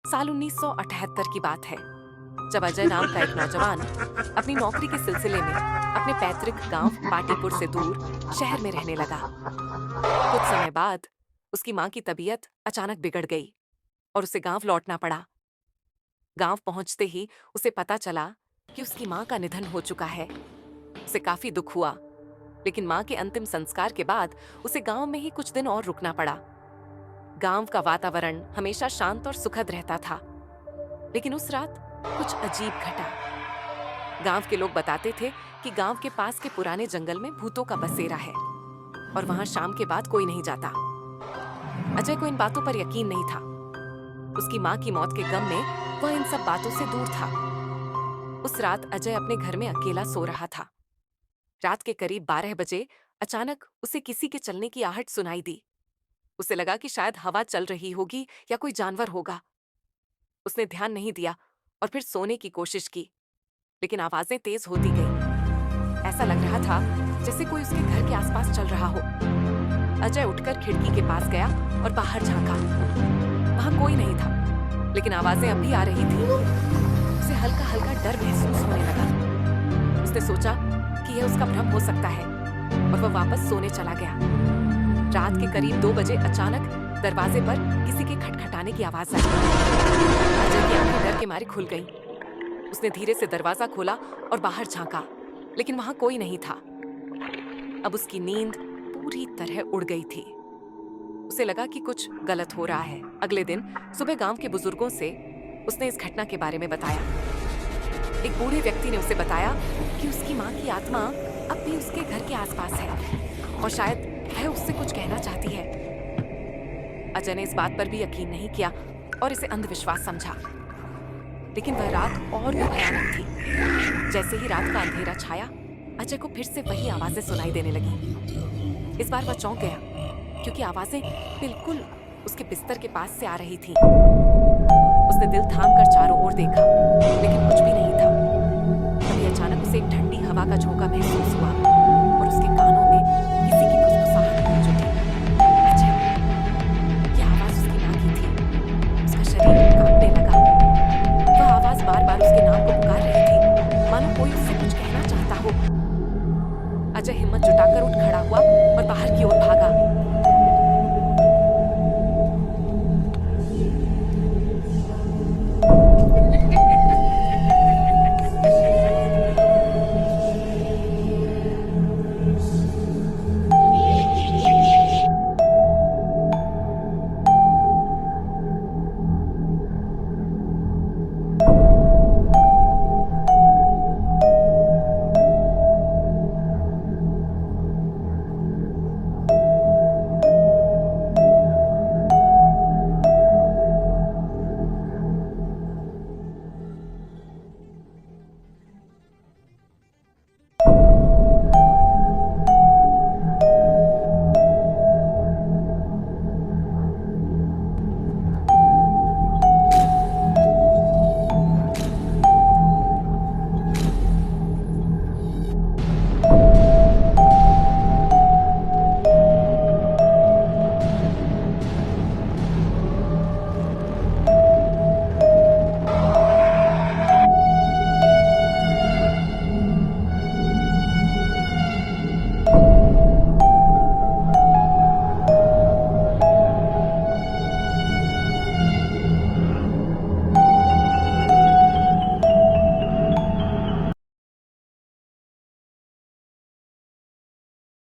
साल 1978 की बात है, जब अजय नाम का एक नौजवान अपनी नौकरी के सिलसिले में अपने पैतृक गांव पाटीपुर से दूर शहर में रहने लगा। कुछ समय बाद उसकी मां की तबीयत अचानक बिगड़ गई और उसे गांव लौटना पड़ा। गांव पहुंचते ही उसे पता चला कि उसकी मां का निधन हो चुका है। उसे काफी दुख हुआ, लेकिन मां के अंतिम संस्कार के बाद उसे गांव में ही कुछ दिन और रुकना पड़ा। गांव का वातावरण हमेशा शांत और सुखद रहता था, लेकिन उस रात कुछ अजीब घटा। गांव के लोग बताते थे कि गांव के पास के पुराने जंगल में भूतों का बसेरा है और वहां शाम के बाद कोई नहीं जाता। अजय को इन बातों पर यकीन नहीं था। उसकी मां की मौत के गम में वह इन सब बातों से दूर था। उस रात अजय अपने घर में अकेला सो रहा था। रात के करीब 12 बजे अचानक उसे किसी के चलने की आहट सुनाई दी। उसे लगा कि शायद हवा चल रही होगी या कोई जानवर होगा। उसने ध्यान नहीं दिया और फिर सोने की कोशिश की, लेकिन आवाजें तेज होती गईं। ऐसा लग रहा था जैसे कोई उसके घर के आसपास चल रहा हो। अजय उठकर खिड़की के पास गया और बाहर झांका। वहां कोई नहीं था, लेकिन आवाजें अब भी आ रही थी। उसे हल्का हल्का डर महसूस होने लगा। उसने सोचा कि यह उसका भ्रम हो सकता है और वह वापस सोने चला गया। रात के करीब 2 बजे अचानक दरवाजे पर किसी के खटखटाने की आवाज आई। अजय की आंखें डर के मारे खुल गईं। उसने धीरे से दरवाजा खोला और बाहर झांका, लेकिन वहां कोई नहीं था। अब उसकी नींद पूरी तरह उड़ गई थी। उसे लगा कि कुछ गलत हो रहा है। अगले दिन सुबह गांव के बुजुर्गों से उसने इस घटना के बारे में बताया। एक बूढ़े व्यक्ति ने उसे बताया कि उसकी मां की आत्मा अब भी उसके घर के आसपास है और शायद वह उससे कुछ कहना चाहती है। अजय ने इस बात पर भी यकीन नहीं किया और इसे अंधविश्वास समझा, लेकिन वह रात और भी भयानक थी। जैसे ही रात का अंधेरा छाया, अजय को फिर से वही आवाजें सुनाई देने लगी। इस बार वह चौंक गया, क्योंकि आवाजें बिल्कुल उसके बिस्तर के पास से आ रही थीं। उसने दिल थामकर चारों ओर देखा, लेकिन कुछ भी नहीं था। तभी अचानक उसे एक ठंडी हवा का झोंका महसूस हुआ और उसके कानों में किसी की फुसफुसाहट गूंज उठी। अजय, यह आवाज उसकी मां की थी। उसका शरीर कांपने लगा। वह आवाज बार बार उसके नाम को पुकार रही थी, मानो कोई उससे कुछ कहना चाहता हो। अजय हिम्मत जुटाकर उठ खड़ा हुआ और बाहर की ओर भागा।